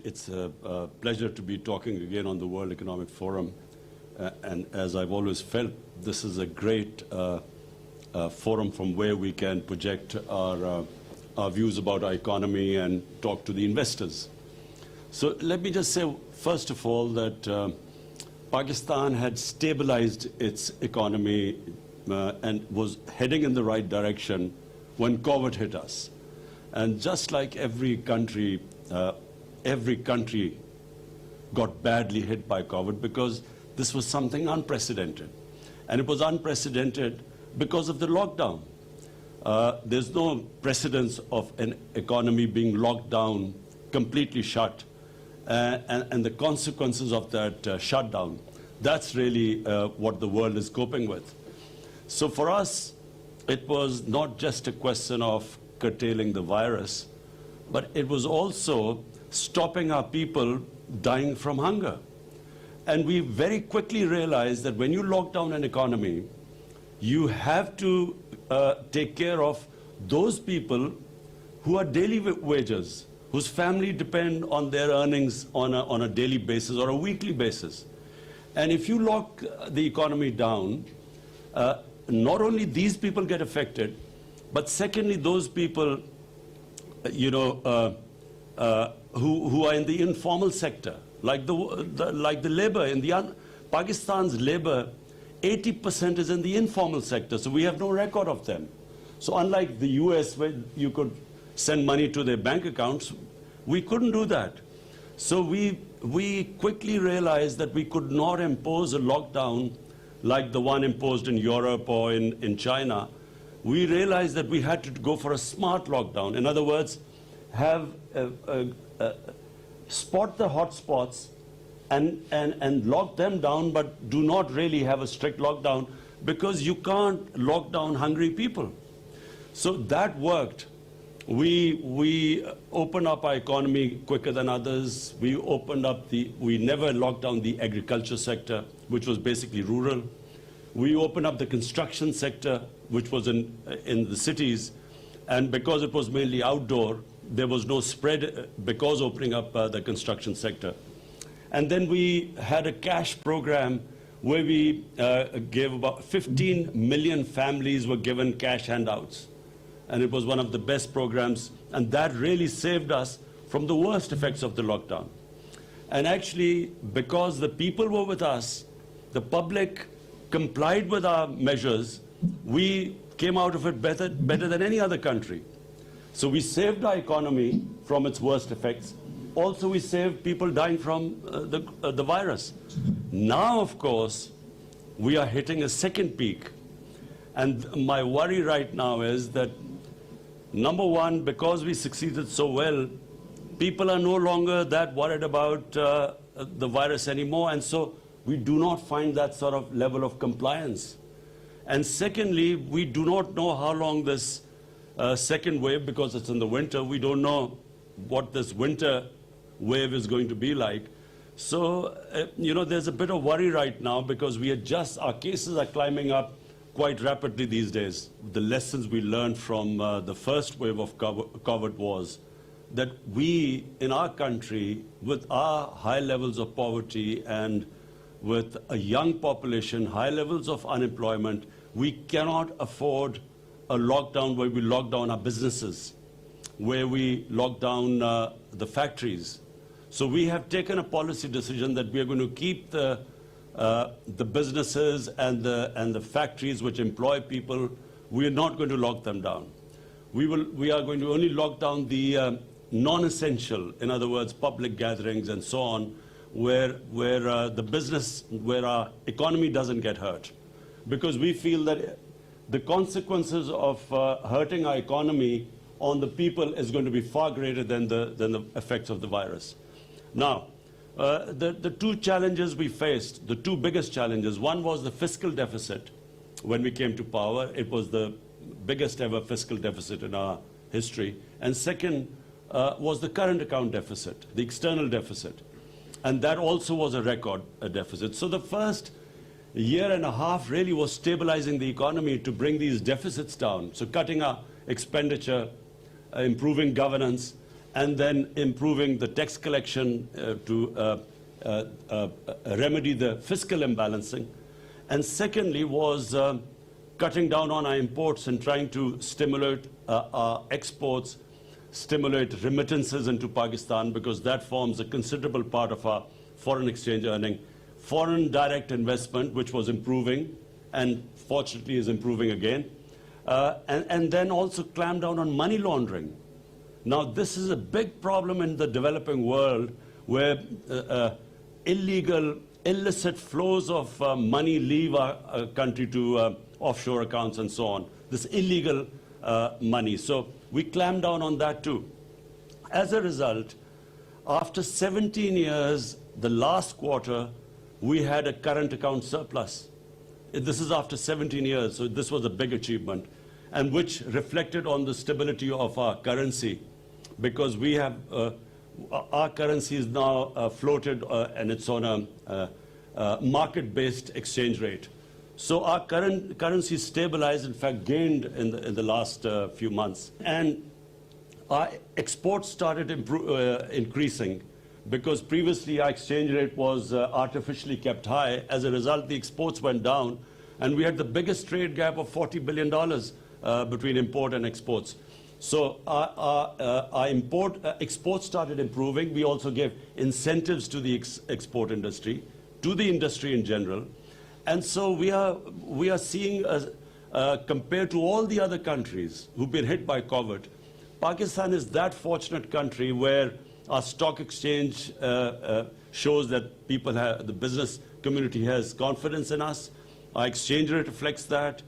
it's a pleasure to be talking again on the World Economic Forum. And as I've always felt, this is a great forum from where we can project our views about our economy and talk to the investors. So let me just say, first of all, that Pakistan had stabilized its economy and was heading in the right direction when COVID hit us. And just like every country got badly hit by COVID because this was something unprecedented. And it was unprecedented because of the lockdown. There's no precedence of an economy being locked down, completely shut, and the consequences of that shutdown. That's really what the world is coping with. So for us, it was not just a question of curtailing the virus, but it was also stopping our people dying from hunger. And we very quickly realized that when you lock down an economy, you have to take care of those people who are daily wagers, whose family depend on their earnings on a daily basis or a weekly basis. And if you lock the economy down, not only these people get affected, but secondly, those people, who are in the informal sector, like the labor in Pakistan's labor, 80% is in the informal sector, so we have no record of them. So unlike the US, where you could send money to their bank accounts, we couldn't do that. So we quickly realized that we could not impose a lockdown like the one imposed in Europe or in China. We realized that we had to go for a smart lockdown. In other words, have spot the hotspots and lock them down, but do not really have a strict lockdown because you can't lock down hungry people. So that worked. We opened up our economy quicker than others. We never locked down the agriculture sector, which was basically rural. We opened up the construction sector, which was in the cities. And because it was mainly outdoor, there was no spread because opening up the construction sector. And then we had a cash program where we gave about 15 million families were given cash handouts. And it was one of the best programs. And that really saved us from the worst effects of the lockdown. And actually, because the people were with us, the public complied with our measures, we came out of it better than any other country. So we saved our economy from its worst effects. Also, we saved people dying from the virus. Now, of course, we are hitting a second peak. And my worry right now is that, number one, because we succeeded so well, people are no longer that worried about the virus anymore. And so we do not find that sort of level of compliance. And secondly, we do not know how long this second wave, because it's in the winter, we don't know what this winter wave is going to be like. So, there's a bit of worry right now because our cases are climbing up quite rapidly these days. The lessons we learned from the first wave of COVID was that we, in our country, with our high levels of poverty and with a young population, high levels of unemployment, we cannot afford a lockdown where we lock down our businesses, where we lock down the factories. So we have taken a policy decision that we are going to keep the businesses and the factories which employ people. We are not going to lock them down. We are going to only lock down the non-essential, in other words, public gatherings and so on, where our economy doesn't get hurt. Because we feel that the consequences of hurting our economy on the people is going to be far greater than the effects of the virus. Now, the two challenges we faced, the two biggest challenges, one was the fiscal deficit. When we came to power, it was the biggest ever fiscal deficit in our history. And second was the current account deficit, the external deficit. And that also was a record deficit. So the first year and a half really was stabilizing the economy to bring these deficits down. So cutting our expenditure, improving governance, and then improving the tax collection to remedy the fiscal imbalancing. And secondly was cutting down on our imports and trying to stimulate our exports, stimulate remittances into Pakistan, because that forms a considerable part of our foreign exchange earning. Foreign direct investment, which was improving, and fortunately is improving again. And then also clamp down on money laundering. Now, this is a big problem in the developing world, where illegal, illicit flows of money leave our country to offshore accounts and so on. This illegal money. So we clamp down on that too. As a result, after 17 years, the last quarter, we had a current account surplus. This is after 17 years, so this was a big achievement, and which reflected on the stability of our currency, because we have, our currency is now floated and it's on a market-based exchange rate. So our current currency stabilized, in fact, gained in the last few months. And our exports started increasing, because previously our exchange rate was artificially kept high. As a result, the exports went down, and we had the biggest trade gap of $40 billion between import and exports. So our exports started improving. We also gave incentives to the export industry, to the industry in general. And so we are seeing, compared to all the other countries who've been hit by COVID, Pakistan is that fortunate country where our stock exchange shows that people have, the business community has confidence in us. Our exchange rate reflects that.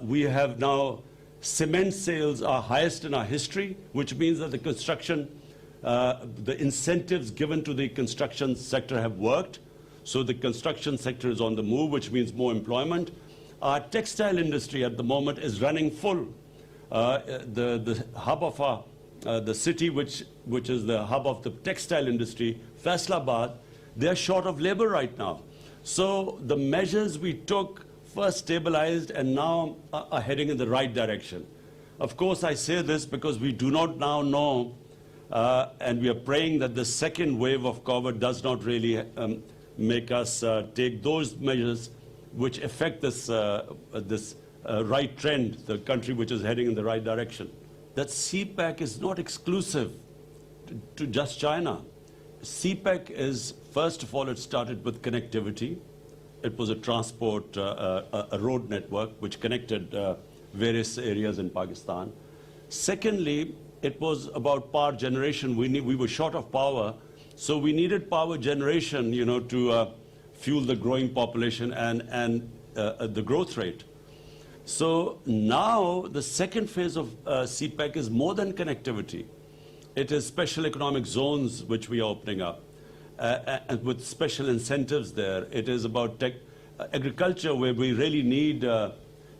We have now cement sales are highest in our history, which means that the construction, the incentives given to the construction sector have worked. So the construction sector is on the move, which means more employment. Our textile industry at the moment is running full. The hub of our the city, which is the hub of the textile industry, Faisalabad, they are short of labor right now. So the measures we took first stabilized and now are heading in the right direction. Of course, I say this because we do not now know, and we are praying that the second wave of COVID does not really make us take those measures which affect this, right trend, the country which is heading in the right direction. That CPEC is not exclusive to just China. CPEC is, first of all, it started with connectivity. It was a transport, a road network which connected various areas in Pakistan. Secondly, it was about power generation. We were short of power, so we needed power generation, you know, to fuel the growing population and the growth rate. So now the second phase of CPEC is more than connectivity. It is special economic zones which we are opening up, and with special incentives there. It is about agriculture, where we really need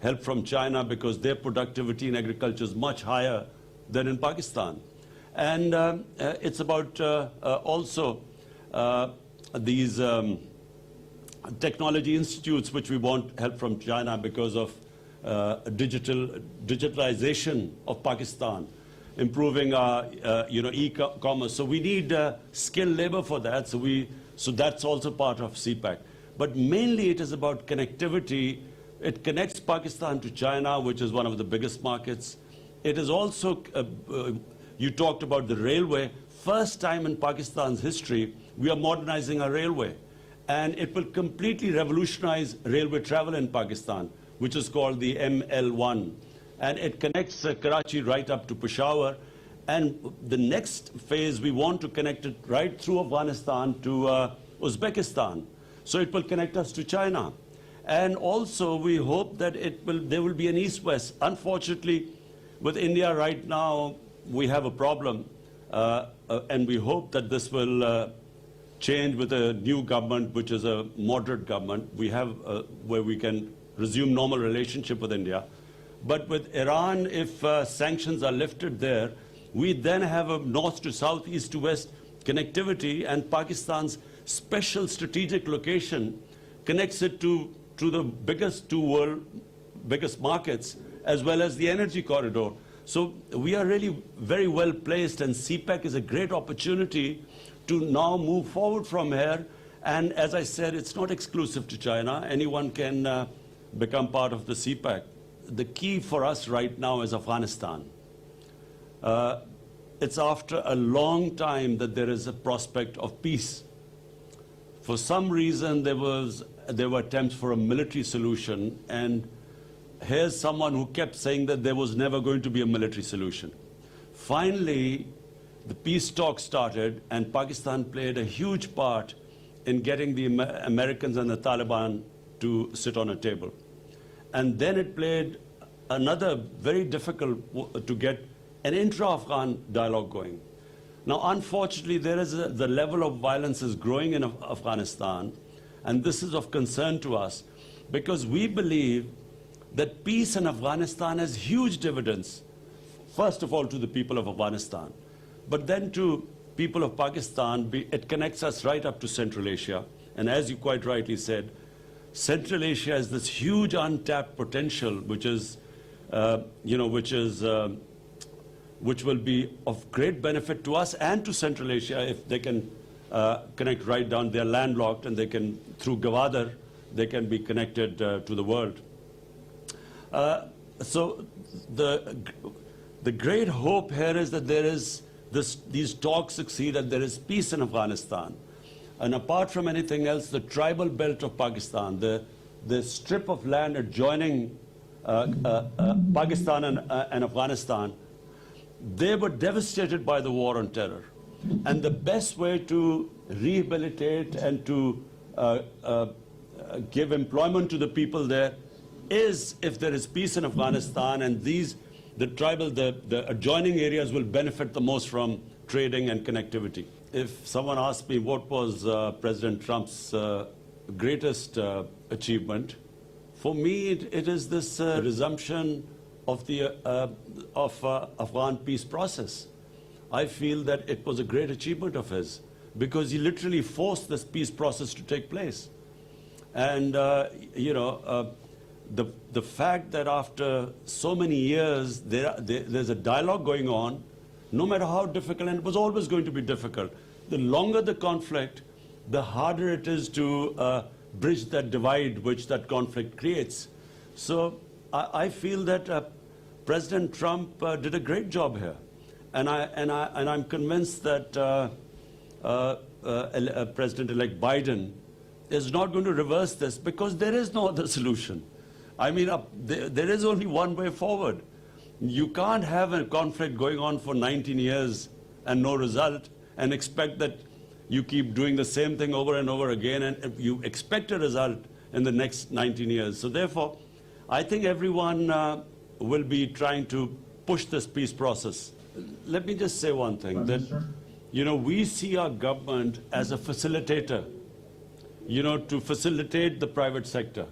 help from China because their productivity in agriculture is much higher than in Pakistan. And it's about also these technology institutes which we want help from China because of digitalization of Pakistan, improving our e-commerce. So we need skilled labor for that. So that's also part of CPEC. But mainly it is about connectivity. It connects Pakistan to China, which is one of the biggest markets. It is also, you talked about the railway. First time in Pakistan's history, we are modernizing our railway. And it will completely revolutionize railway travel in Pakistan, which is called the ML1. And it connects Karachi right up to Peshawar. And the next phase, we want to connect it right through Afghanistan to Uzbekistan. So it will connect us to China. And also, we hope that there will be an east-west. Unfortunately, with India right now, we have a problem. And we hope that this will change with a new government, which is a moderate government. We have where we can resume normal relationship with India. But with Iran, if sanctions are lifted there, we then have a north to south, east to west connectivity, and Pakistan's special strategic location connects it to the biggest biggest markets, as well as the energy corridor. So we are really very well placed, and CPEC is a great opportunity to now move forward from here. And as I said, it's not exclusive to China. Anyone can become part of the CPEC. The key for us right now is Afghanistan. It's after a long time that there is a prospect of peace. For some reason, there were attempts for a military solution, and here's someone who kept saying that there was never going to be a military solution. Finally, the peace talks started, and Pakistan played a huge part in getting the Americans and the Taliban to sit on a table. And then it played another very difficult to get an intra-Afghan dialogue going. Now, unfortunately, the level of violence is growing in Afghanistan, and this is of concern to us because we believe that peace in Afghanistan has huge dividends, first of all to the people of Afghanistan, but then to people of Pakistan. It connects us right up to Central Asia, and as you quite rightly said, Central Asia has this huge untapped potential, which will be of great benefit to us and to Central Asia if they can connect right down. They're landlocked, and they can, through Gwadar, they can be connected to the world. So the great hope here is that there is these talks succeed and there is peace in Afghanistan. And apart from anything else, the tribal belt of Pakistan, the strip of land adjoining Pakistan and Afghanistan, they were devastated by the war on terror. And the best way to rehabilitate and to give employment to the people there is if there is peace in Afghanistan, and the adjoining areas will benefit the most from trading and connectivity. If someone asked me what was President Trump's greatest achievement, for me it is this resumption of the Afghan peace process. I feel that it was a great achievement of his because he literally forced this peace process to take place. And the fact that after so many years there's a dialogue going on, no matter how difficult, and it was always going to be difficult. The longer the conflict, the harder it is to bridge that divide which that conflict creates. So I feel that President Trump did a great job here, and I'm convinced that President-elect Biden is not going to reverse this because there is no other solution. I mean, there is only one way forward. You can't have a conflict going on for 19 years and no result and expect that you keep doing the same thing over and over again and you expect a result in the next 19 years. So therefore, I think everyone will be trying to push this peace process. Let me just say one thing, that, we see our government as a facilitator, to facilitate the private sector.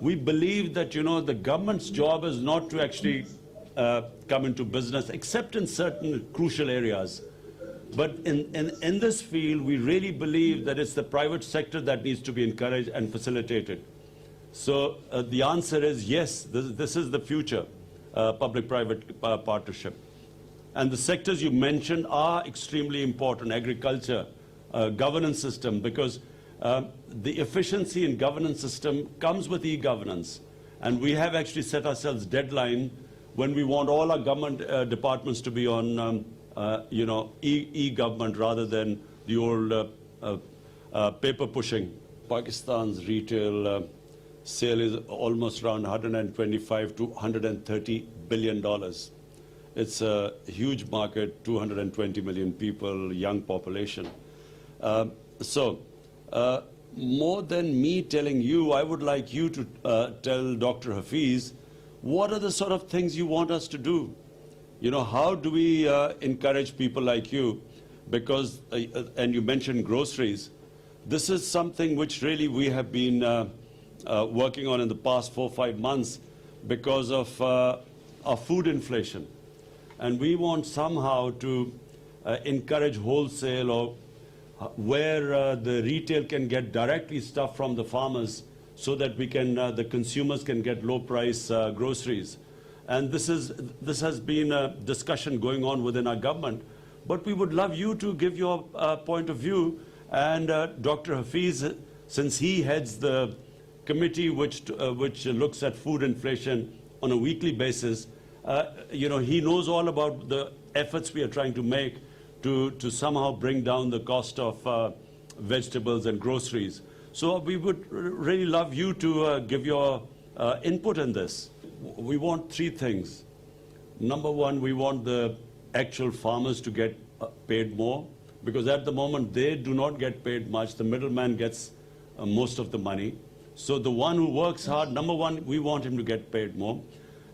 We believe that, the government's job is not to actually come into business, except in certain crucial areas. But in this field, we really believe that it's the private sector that needs to be encouraged and facilitated. So the answer is yes, this is the future, public-private partnership. And the sectors you mentioned are extremely important: agriculture, governance system, because the efficiency in governance system comes with e-governance. And we have actually set ourselves deadline when we want all our government departments to be on e-government rather than the old paper pushing. Pakistan's retail sale is almost around 125 to 130 billion dollars. It's a huge market, 220 million people, young population. More than me telling you, I would like you to tell Dr. Hafiz, what are the sort of things you want us to do? How do we encourage people like you? Because, and you mentioned groceries, this is something which really we have been working on in the past 4 or 5 months because of our food inflation. And we want somehow to encourage wholesale or where the retail can get directly stuff from the farmers so that we can, the consumers can get low price groceries. And this has been a discussion going on within our government. But we would love you to give your point of view. And Dr. Hafiz, since he heads the committee which looks at food inflation on a weekly basis, he knows all about the efforts we are trying to make to somehow bring down the cost of vegetables and groceries. So we would really love you to give your input in this. We want three things. Number one, we want the actual farmers to get paid more, because at the moment they do not get paid much. The middleman gets most of the money. So the one who works hard, number one, we want him to get paid more.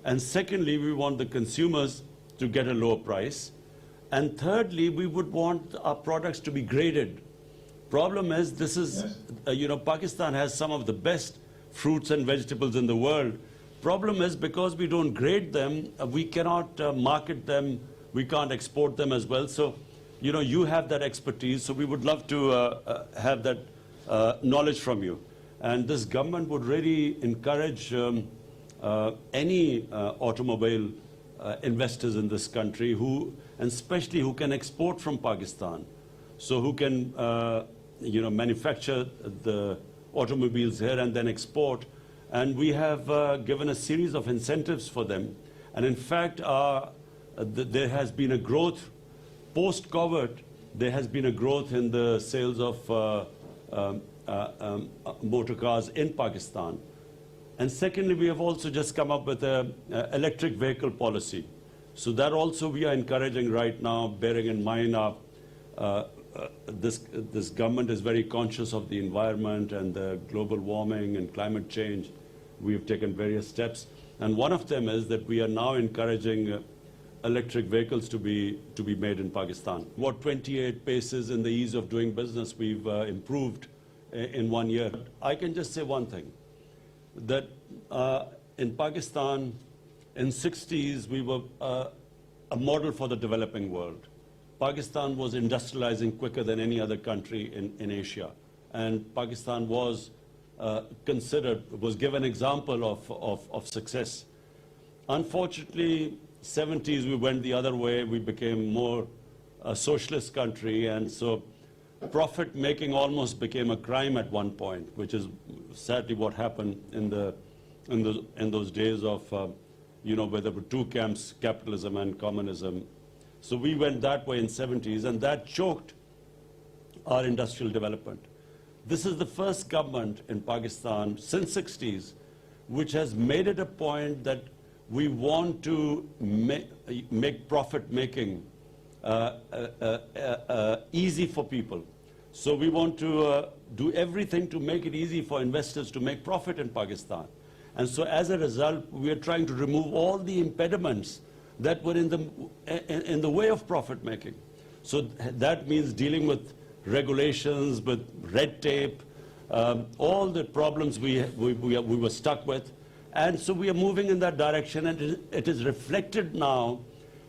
And secondly, we want the consumers to get a lower price. And thirdly, we would want our products to be graded. Problem is, this is, Pakistan has some of the best fruits and vegetables in the world. Problem is, because we don't grade them, we cannot market them, we can't export them as well. So, you have that expertise, so we would love to have that knowledge from you. And this government would really encourage any automobile investors in this country and especially who can export from Pakistan. So who can, manufacture the automobiles here and then export. And we have given a series of incentives for them. And in fact, there has been a growth, post-COVID, there has been a growth in the sales of motor cars in Pakistan. And secondly, we have also just come up with an electric vehicle policy. So that also we are encouraging right now, bearing in mind this government is very conscious of the environment and the global warming and climate change. We have taken various steps. And one of them is that we are now encouraging electric vehicles to be made in Pakistan. What 28 paces in the ease of doing business we've improved in 1 year. I can just say one thing, that in Pakistan, in 60s, we were a model for the developing world. Pakistan was industrializing quicker than any other country in Asia. And Pakistan was was given example of success. Unfortunately, 70s, we went the other way. We became more a socialist country. And so profit making almost became a crime at one point, which is sadly what happened in those days of, where there were two camps, capitalism and communism. So we went that way in 70s, and that choked our industrial development. This is the first government in Pakistan since 60s which has made it a point that we want to make profit making easy for people. So we want to do everything to make it easy for investors to make profit in Pakistan. And so as a result, we are trying to remove all the impediments that were in the way of profit making. So that means dealing with regulations, with red tape, all the problems we were stuck with. And so we are moving in that direction, and it is reflected now,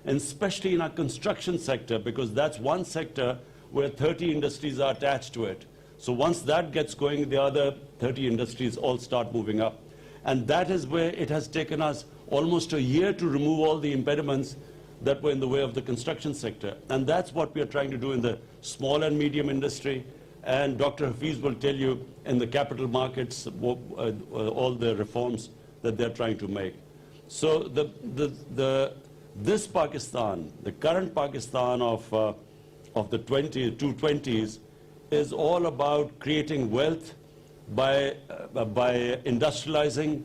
and especially in our construction sector, because that's one sector where 30 industries are attached to it. So once that gets going, the other 30 industries all start moving up. And that is where it has taken us almost a year to remove all the impediments that were in the way of the construction sector. And that's what we are trying to do in the small and medium industry. And Dr. Hafiz will tell you in the capital markets all the reforms that they're trying to make. So this Pakistan, the current Pakistan of the 220s, is all about creating wealth by industrializing,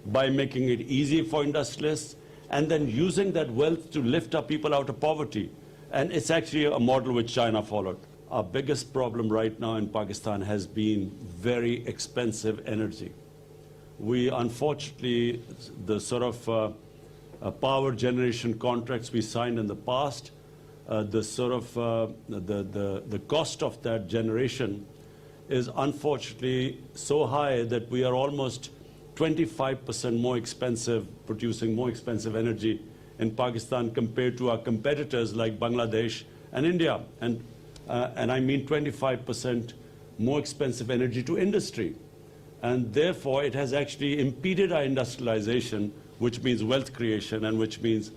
by making it easy for industrialists, and then using that wealth to lift up people out of poverty. And it's actually a model which China followed. Our biggest problem right now in Pakistan has been very expensive energy. We, unfortunately, the sort of power generation contracts we signed in the past, the cost of that generation is unfortunately so high that we are almost 25% more expensive, producing more expensive energy in Pakistan compared to our competitors like Bangladesh and India. And I mean 25% more expensive energy to industry. And therefore, it has actually impeded our industrialization which means wealth creation and which means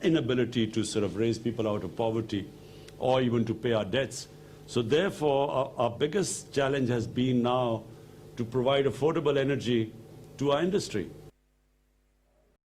inability to sort of raise people out of poverty or even to pay our debts. So therefore, our biggest challenge has been now to provide affordable energy to our industry.